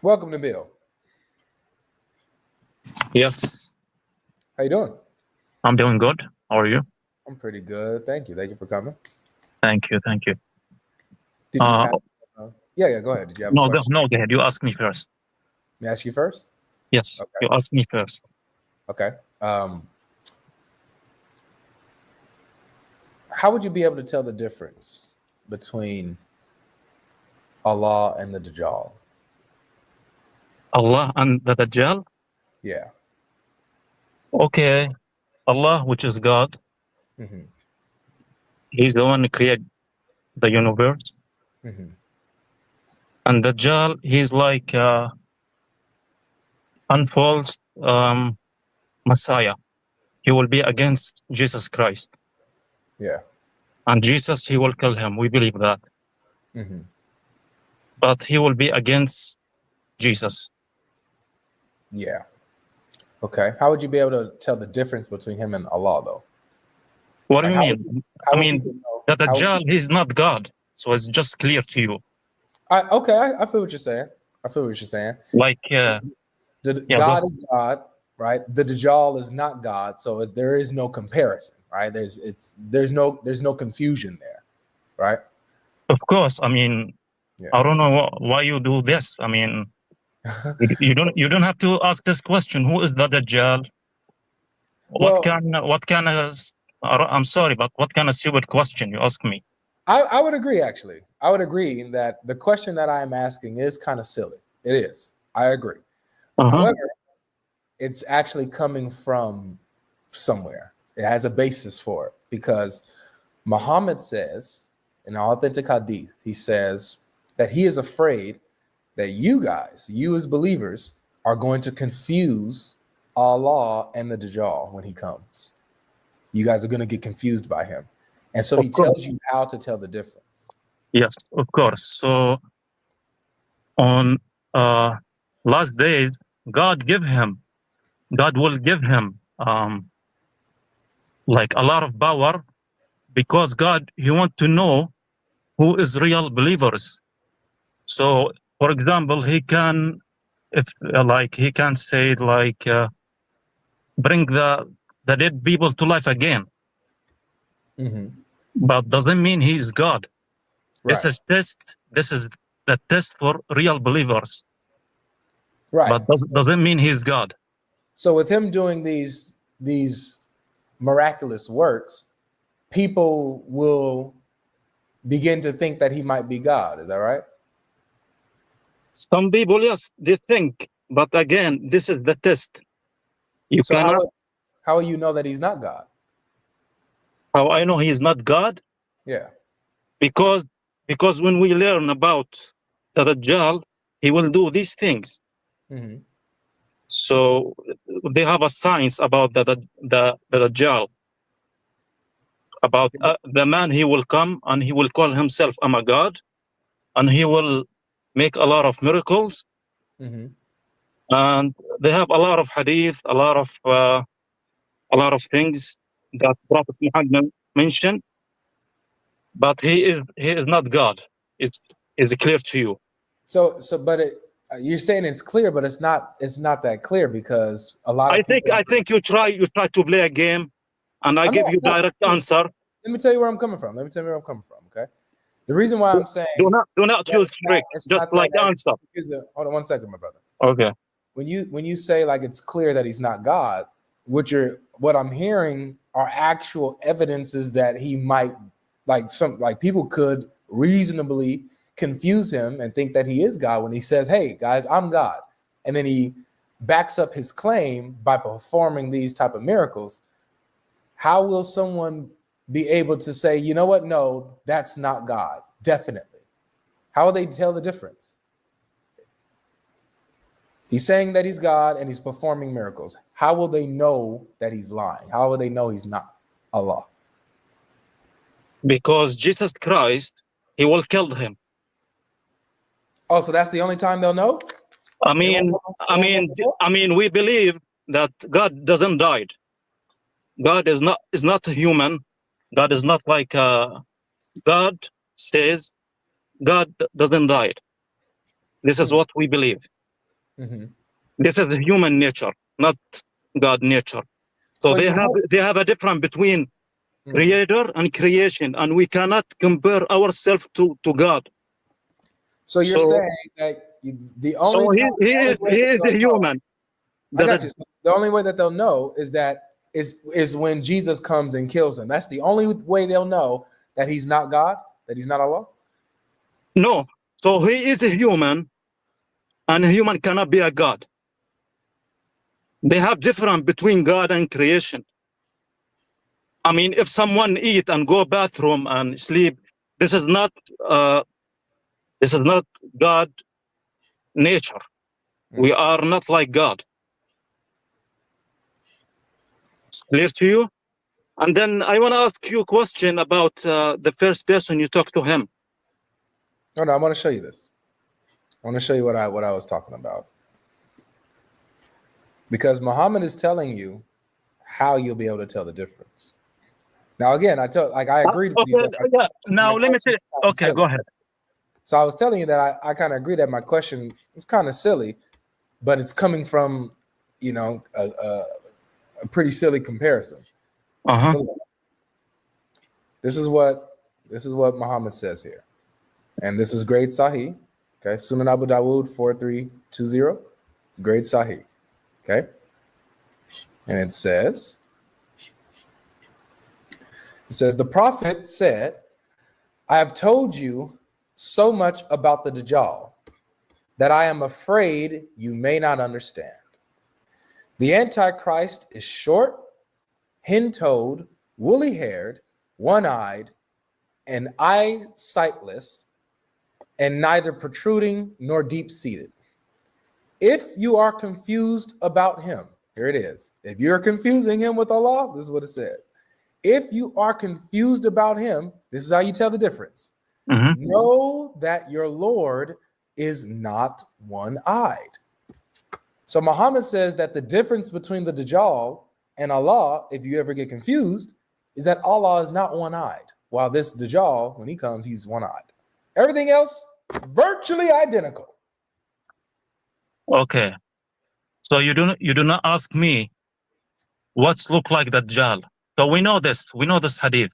Welcome to Nabeel. Yes, How you doing? I'm doing good. How are you? I'm pretty good. Thank you. Thank you for coming. Thank you. Thank you. Did you have? Yeah. Go ahead. Did you have a No, question? go ahead. You ask me first. May I ask you first? Yes, Okay. you ask me first. Okay. How would you be able to tell the difference between Allah and the Dajjal? Allah and the Dajjal? Yeah. Okay. Allah, which is God, Mm-hmm. He's the one who created the universe. Mm-hmm. And Dajjal, he's like unfalse Messiah. He will be against Jesus Christ. Yeah. And Jesus, he will kill him. We believe that. Mm-hmm. But he will be against Jesus. Yeah. Okay. How would you be able to tell the difference between him and Allah, though? What do Like, you mean? I mean, the Dajjal, he's not God. So it's just clear to you. I feel what you're saying. Like, God is God, right? The Dajjal is not God, so there is no comparison, right? There's no confusion there, right? Of course. I mean, Yeah. I don't know why you do this. I mean, you don't have to ask this question. Who is the Dajjal? I'm sorry, but what kind of stupid question you ask me? I would agree, actually. I would agree that the question that I'm asking is kind of silly. It is. I agree. However, it's actually coming from somewhere. It has a basis for it, because Muhammad says in authentic Hadith, he says that he is afraid that you as believers, are going to confuse Allah and the Dajjal when he comes. You guys are going to get confused by him. And so he tells you how to tell the difference. Yes, of course. So on last days, God will give him like a lot of power, because God, he want to know who is real believers. So, for example, he can say bring the dead people to life again. Mm-hmm. But doesn't mean he's God. Right. This is the test for real believers. Right. But doesn't mean he's God. So with him doing these miraculous works, people will begin to think that he might be God. Is that right? Some people, yes, they think. But again, this is the test. How will you know that he's not God? How I know he's not God? Yeah. Because when we learn about the Dajjal, he will do these things. Mm-hmm. So they have a science about the Dajjal, about the man. He will come and he will call himself I'm a God, and he will make a lot of miracles. Mm-hmm. And they have a lot of hadith, a lot of things that Prophet Muhammad mentioned. But he is not God. It's clear to you. But you're saying it's clear, but it's not that clear, because a lot of people. I think you try to play a game, and I give you direct answer. Let me tell you where I'm coming from. Okay. The reason why I'm saying do not feel strict. Just like answer. Hold on 1 second, my brother. Okay. When you say like it's clear that he's not God, what I'm hearing are actual evidences that he might, like people could reasonably confuse him and think that he is God when he says, "Hey guys, I'm God," and then he backs up his claim by performing these type of miracles. How will someone be able to say, you know what? No, that's not God. Definitely. How will they tell the difference? He's saying that he's God and he's performing miracles. How will they know that he's lying? How will they know he's not Allah? Because Jesus Christ, he will kill him. Oh, so that's the only time they'll know? I mean, we believe that God doesn't die. God is not human. God is not like God says God doesn't die. This is what we believe. Mm-hmm. This is human nature, not God nature. So they have a difference between creator and creation, and we cannot compare ourselves to God. So you're saying that the only time, he is a human. I got you. The only way that they'll know is when Jesus comes and kills him. That's the only way they'll know that he's not God, that he's not Allah. No. So he is a human, and a human cannot be a God. They have difference between God and creation. I mean, if someone eat and go bathroom and sleep, this is not God nature. We are not like God. It's clear to you? And then I want to ask you a question about the first person you talked to him. No, I want to show you this. I want to show you what I was talking about. Because Muhammad is telling you how you'll be able to tell the difference. Now, again, I agreed with you. Now, let me tell you. Okay, go ahead. So I was telling you that I kind of agree that my question is kind of silly, but it's coming from, a pretty silly comparison. So this is what Muhammad says here, and this is grade Sahih. Okay, Sunan Abu Dawud 4320. It's grade Sahih. Okay, and it says the Prophet said, "I have told you so much about the Dajjal that I am afraid you may not understand. The Antichrist is short, hen-toed, woolly-haired, one-eyed, and eye-sightless, and neither protruding nor deep-seated. If you are confused about him," here it is. If you're confusing him with Allah, this is what it says. If you are confused about him, this is how you tell the difference. Know that your Lord is not one-eyed. So Muhammad says that the difference between the Dajjal and Allah, if you ever get confused, is that Allah is not one-eyed, while this Dajjal, when he comes, he's one-eyed. Everything else, virtually identical. Okay. So you do not ask me what's look like the Dajjal. So we know this hadith.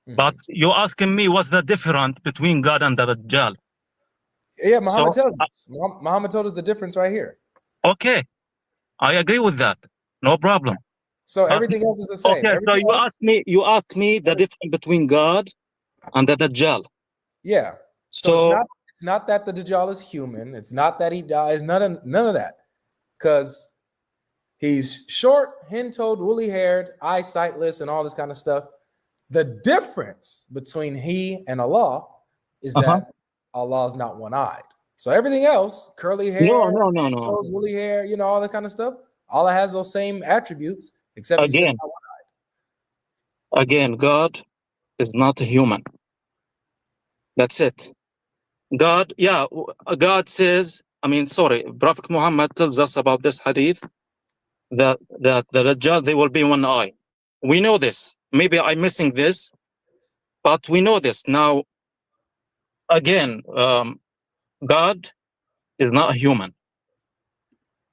But you're asking me what's the difference between God and the Dajjal. Yeah, Muhammad tells us. Muhammad told us the difference right here. Okay, I agree with that. No problem. So everything else is the same. Okay, so you asked me the difference between God and the Dajjal. Yeah. So it's not that the Dajjal is human. It's not that he dies. None of that. Because he's short, hen-toed, woolly-haired, eye-sightless, and all this kind of stuff. The difference between he and Allah is that Allah is not one-eyed. So everything else, curly hair, no. woolly hair, all that kind of stuff, Allah has those same attributes, except he's just not one-eyed. Again, God is not a human. That's it. God says, Prophet Muhammad tells us about this hadith that the Dajjal, they will be one eye. We know this. Maybe I'm missing this, but we know this. Now, again, God is not a human.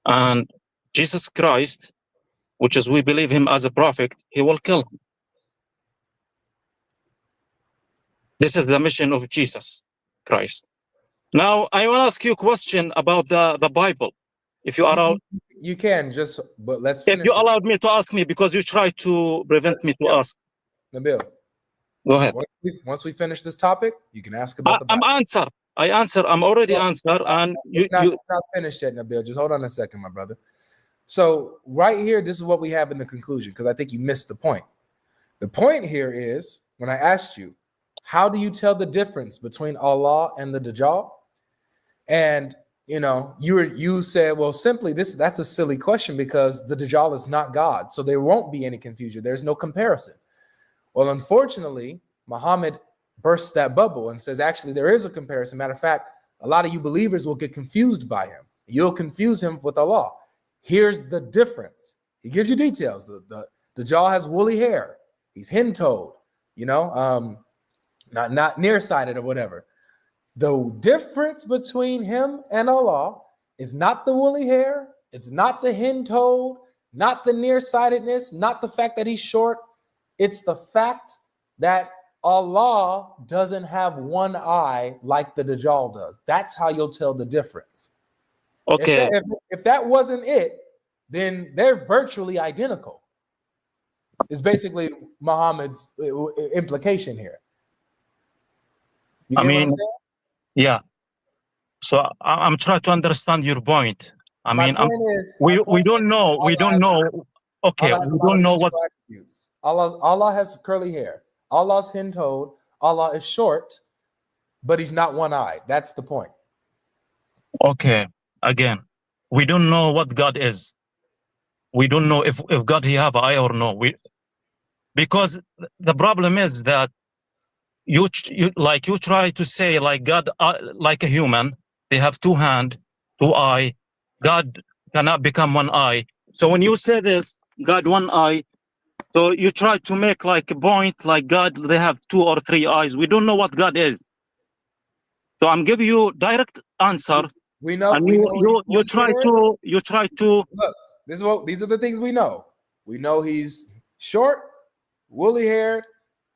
And Jesus Christ, which is we believe him as a prophet, he will kill him. This is the mission of Jesus Christ. Now, I want to ask you a question about the Bible. If you are you can but let's finish. If you allowed me to ask me, because you try to prevent me to ask. Nabeel, go ahead. Once we finish this topic, you can ask about the Bible. I'm already answered, and it's not finished yet, Nabeel. Just hold on a second, my brother. So right here, this is what we have in the conclusion, because I think you missed the point. The point here is, when I asked you, how do you tell the difference between Allah and the Dajjal? And you said, well, simply that's a silly question, because the Dajjal is not God, so there won't be any confusion. There's no comparison. Well, unfortunately, Muhammad bursts that bubble and says, actually, there is a comparison. Matter of fact, a lot of you believers will get confused by him. You'll confuse him with Allah. Here's the difference. He gives you details. The Dajjal has woolly hair. He's hen-toed. not nearsighted or whatever. The difference between him and Allah is not the woolly hair, it's not the hen-toed, not the nearsightedness, not the fact that he's short. It's the fact that Allah doesn't have one eye like the Dajjal does. That's how you'll tell the difference. Okay. If that wasn't it, then they're virtually identical. It's basically Muhammad's implication here. You get what I'm saying? Yeah. So I'm trying to understand your point. My point is, we don't know. We don't know. Okay, we don't know what attributes. Allah has curly hair. Allah's hen-toed. Allah is short, but he's not one-eyed. That's the point. Okay. Again, we don't know what God is. We don't know if God he have an eye or no. Because the problem is that you try to say like God like a human. They have two hand, two eye. God cannot become one eye. So when you say this, God one eye, so you try to make like a point like God, they have 2 or 3 eyes. We don't know what God is. So I'm giving you direct answer. We know. And you try to look. These are the things we know. We know he's short, woolly haired,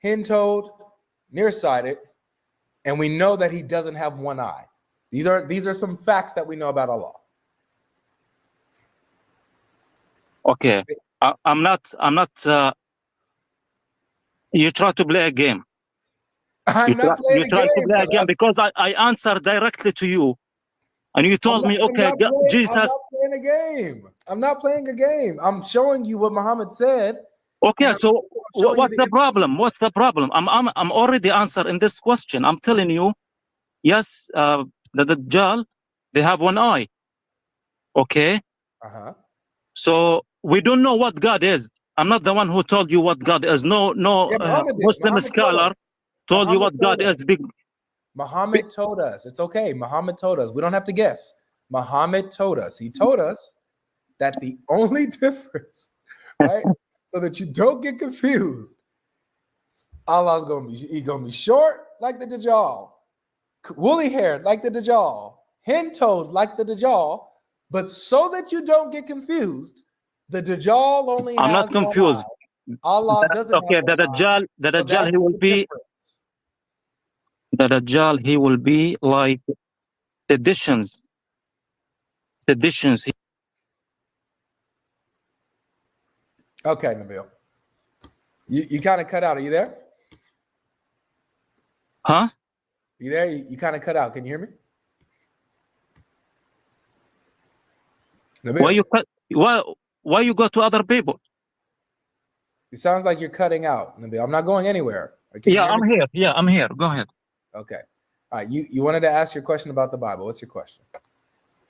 hen-toed, nearsighted, and we know that he doesn't have one eye. These are some facts that we know about Allah. Okay, I'm not. You try to play a game. I'm not playing a game. You try to play a game because I answered directly to you, and you told me, okay, Jesus. I'm not playing a game. I'm not playing a game. I'm showing you what Muhammad said. Okay, so what's the problem? What's the problem? I'm already answering this question. I'm telling you, yes, the Dajjal, they have one eye. Okay. So we don't know what God is. I'm not the one who told you what God is. No, Muslim scholar told you what God is. Muhammad told us. It's okay. Muhammad told us. We don't have to guess. Muhammad told us. He told us that the only difference, right? So that you don't get confused. Allah's gonna be short like the Dajjal, woolly haired like the Dajjal, hen-toed like the Dajjal. But so that you don't get confused, the Dajjal only I'm not confused. Allah doesn't. Okay, the Dajjal, he will be. The Dajjal, he will be like seditions. Okay, Nabeel. You kind of cut out. Are you there? Huh? You there? You kind of cut out. Can you hear me? Nabeel. Why you go to other people? It sounds like you're cutting out, Nabeel. I'm not going anywhere. Yeah, I'm here. Yeah, I'm here. Go ahead. Okay. All right. You wanted to ask your question about the Bible. What's your question?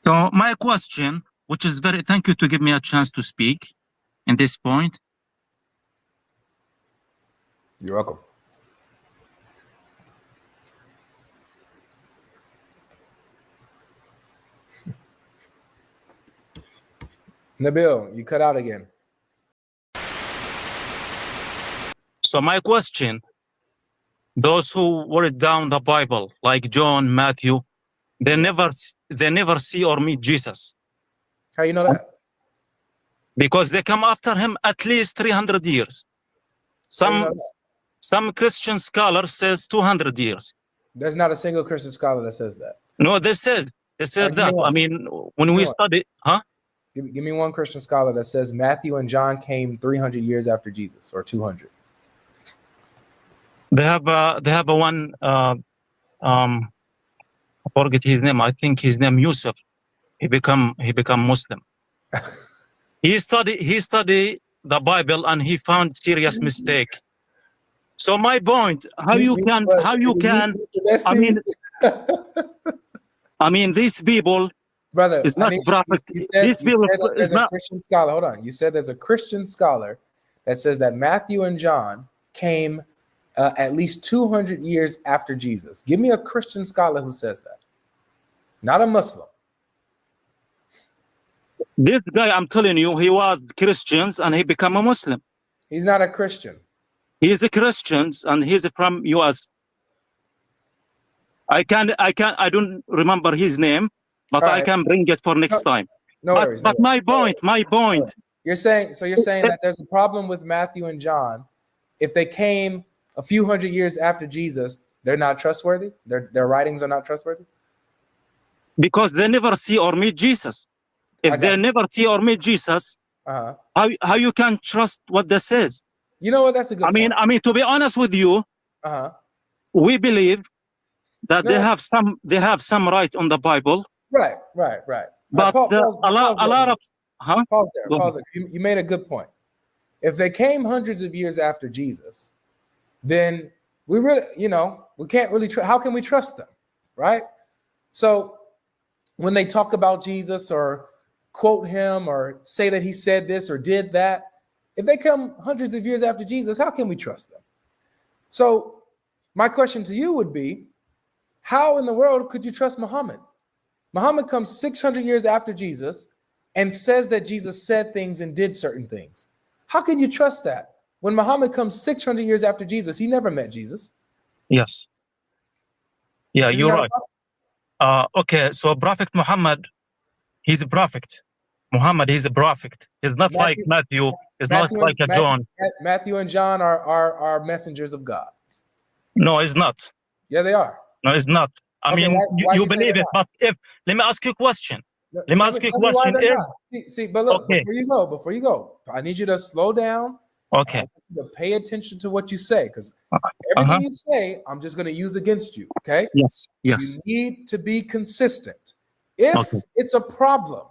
So my question, which is thank you to give me a chance to speak in this point. You're welcome. Nabeel, you cut out again. So my question, those who wrote down the Bible, like John, Matthew, they never see or meet Jesus. How you know that? Because they come after him at least 300 years. Some Christian scholar says 200 years. There's not a single Christian scholar that says that. No, they said that. I mean, when we study, huh? Give me one Christian scholar that says Matthew and John came 300 years after Jesus, or 200. They have a one. I forget his name. I think his name Yusuf. He become Muslim. He study the Bible and he found serious mistake. So my point, how you can I mean these people, brother, it's not prophet. These people is not Christian scholar. Hold on. You said there's a Christian scholar that says that Matthew and John came at least 200 years after Jesus. Give me a Christian scholar who says that. Not a Muslim. This guy, I'm telling you, he was Christians and he became a Muslim. He's not a Christian. He's a Christian and he's from US. I don't remember his name, but All I right. can bring it for next time. No worries. But my point. You're saying that there's a problem with Matthew and John. If they came a few hundred years after Jesus, they're not trustworthy. Their writings are not trustworthy. Because they never see or meet Jesus. If they never see or meet Jesus, how you can trust what they says? You know what? That's a good point. I mean, to be honest with you, we believe that they have some right on the Bible. Right. But a lot of pause there. You made a good point. If they came hundreds of years after Jesus, then we really, we can't really how can we trust them, right? So when they talk about Jesus or quote him or say that he said this or did that, if they come hundreds of years after Jesus, how can we trust them? So my question to you would be, how in the world could you trust Muhammad? Muhammad comes 600 years after Jesus and says that Jesus said things and did certain things. How can you trust that? When Muhammad comes 600 years after Jesus, he never met Jesus. Yes. Yeah, you're right. Okay, so Prophet Muhammad, he's a prophet. Muhammad is a prophet. He's not like Matthew. He's not like a John. Matthew and John are messengers of God. No, it's not. Yeah, they are. No, it's not. I mean, you believe it, but let me ask you a question. Let me ask you a question. But look, before you go, I need you to slow down. Okay. To pay attention to what you say, because everything you say, I'm just going to use against you. Okay. Yes. You need to be consistent. If it's a problem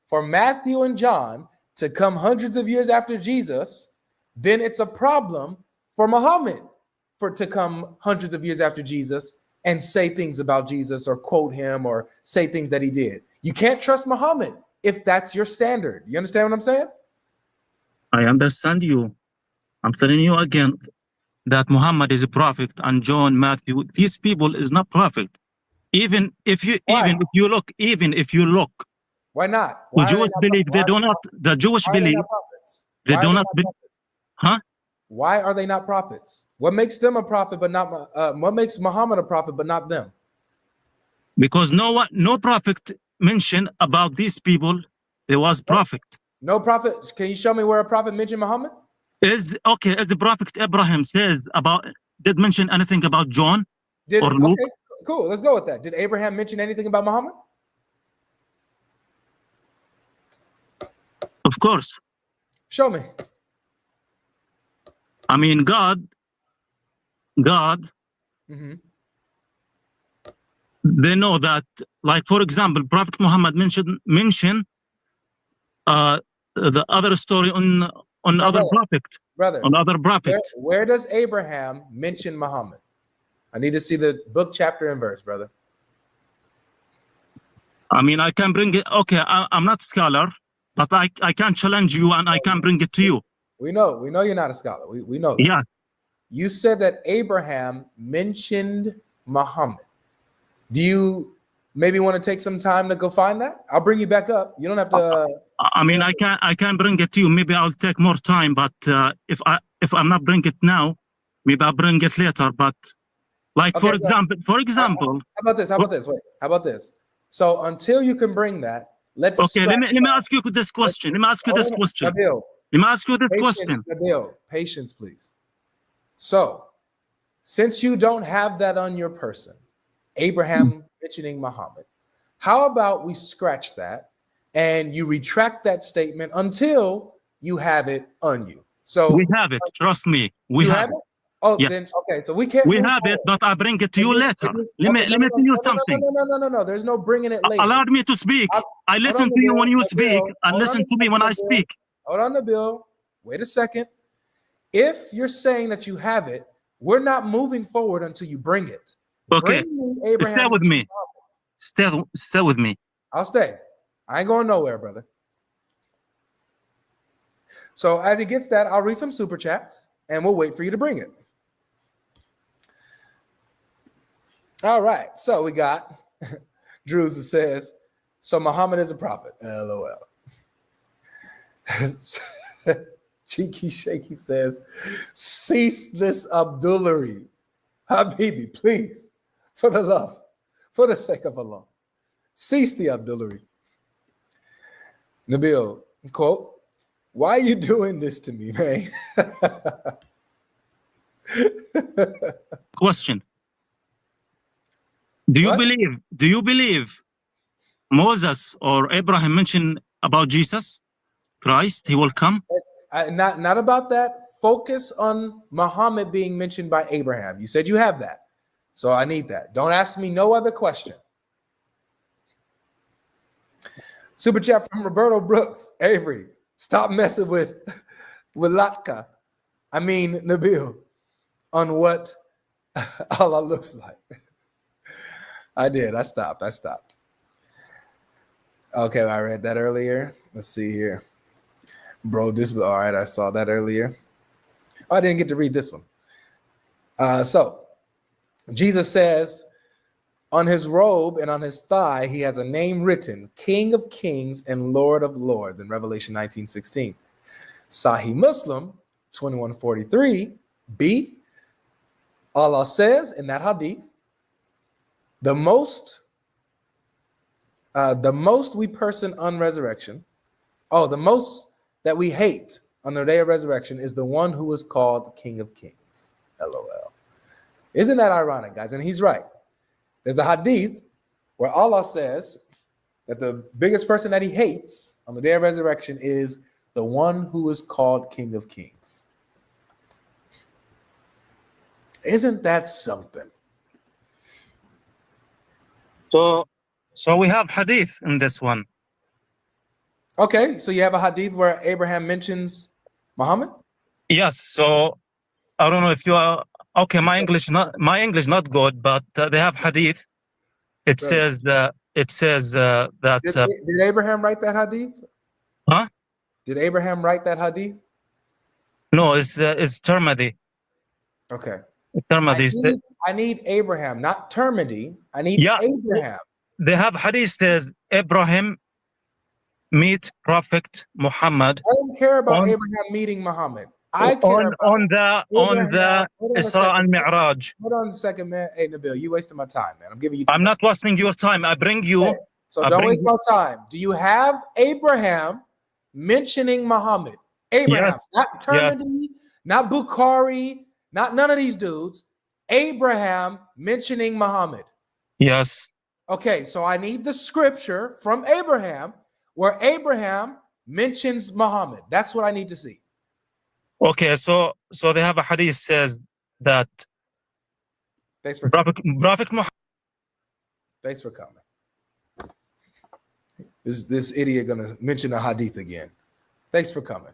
for Matthew and John to come hundreds of years after Jesus, then it's a problem for Muhammad to come hundreds of years after Jesus and say things about Jesus or quote him or say things that he did. You can't trust Muhammad if that's your standard. You understand what I'm saying? I understand you. I'm telling you again that Muhammad is a prophet and John, Matthew, these people is not prophet. Even if you look. Why not? The Jewish believe they do not. The Jewish believe they do not. Why are they not prophets? What makes them a prophet, but not what makes Muhammad a prophet, but not them? Because no prophet mentioned about these people. There was prophet. No prophet. Can you show me where a prophet mentioned Muhammad? As the prophet Abraham says did mention anything about John or Luke? Okay, cool. Let's go with that. Did Abraham mention anything about Muhammad? Of course. Show me. I mean, God. They know that, like, for example, Prophet Muhammad mentioned the other story on other prophet. Brother, on other prophet. Where does Abraham mention Muhammad? I need to see the book, chapter, and verse, brother. I mean, I can bring it. Okay, I'm not a scholar, but I can challenge you and I can bring it to you. We know you're not a scholar. We know that. Yeah. You said that Abraham mentioned Muhammad. Do you maybe want to take some time to go find that? I'll bring you back up. You don't have to. I mean, I can bring it to you. Maybe I'll take more time, but if I'm not bring it now, maybe I'll bring it later. But like, for example, how about this? Wait, how about this? So until you can bring that, let's. Okay, let me ask you this question. Nabeel, Nabeel, patience, please. So, since you don't have that on your person, Abraham mentioning Muhammad, how about we scratch that and you retract that statement until you have it on you? So we have it. Trust me, we have it. Oh, yes. Then okay. So we can't. We have it, but I bring it to you later. Let me tell you something. No. There's no bringing it later. Allow me to speak. I listen to you when you speak, and listen to me when I speak. Hold on, Nabeel. Wait a second. If you're saying that you have it, we're not moving forward until you bring it. Okay. Stay with me. Stay with me. I'll stay. I ain't going nowhere, brother. So as he gets that, I'll read some super chats and we'll wait for you to bring it. All right. So we got Drews says, so Muhammad is a prophet. LOL. Cheeky Shaky says, cease this Abdullery. Habibi, please. For the love, for the sake of Allah. Cease the Abdullah. Nabeel, quote, why are you doing this to me, man? Question. Do you believe Moses or Abraham mentioned about Jesus Christ? He will come? Not about that. Focus on Muhammad being mentioned by Abraham. You said you have that. So I need that. Don't ask me no other question. Super chat from Roberto Brooks. Avery, stop messing with Latka. I mean, Nabeel, on what Allah looks like. I did. I stopped. Okay, I read that earlier. Let's see here. Bro, all right, I saw that earlier. Oh, I didn't get to read this one. So, Jesus says, on his robe and on his thigh, he has a name written, King of Kings and Lord of Lords, in Revelation 19:16. Sahih Muslim 2143b, Allah says in that hadith, the most we person on resurrection, the most that we hate on the day of resurrection is the one who is called King of Kings. LOL. Isn't that ironic, guys? And he's right. There's a hadith where Allah says that the biggest person that he hates on the day of resurrection is the one who is called King of Kings. Isn't that something? So we have hadith in this one. Okay, so you have a hadith where Abraham mentions Muhammad? Yes. So I don't know if you are okay. My English not good, but they have hadith. It says that did Abraham write that hadith? Huh? Did Abraham write that hadith? No, it's Tirmidhi. Okay. Tirmidhi. I need Abraham, not Tirmidhi. I need Abraham. They have hadith says Abraham meet Prophet Muhammad. I don't care about Abraham meeting Muhammad. I care on the Isra and Mi'raj. Hold on a second, man. Hey, Nabeel, you wasting my time, man. I'm giving you. I'm not wasting your time. I bring you. Okay. So don't waste my time. Do you have Abraham mentioning Muhammad? Abraham, yes. Not Tirmidhi, not Bukhari, not none of these dudes. Abraham mentioning Muhammad. Yes. Okay, so I need the scripture from Abraham where Abraham mentions Muhammad. That's what I need to see. Okay, so they have a hadith says that Prophet Muhammad. Thanks for coming. Is this idiot gonna mention a hadith again? Thanks for coming.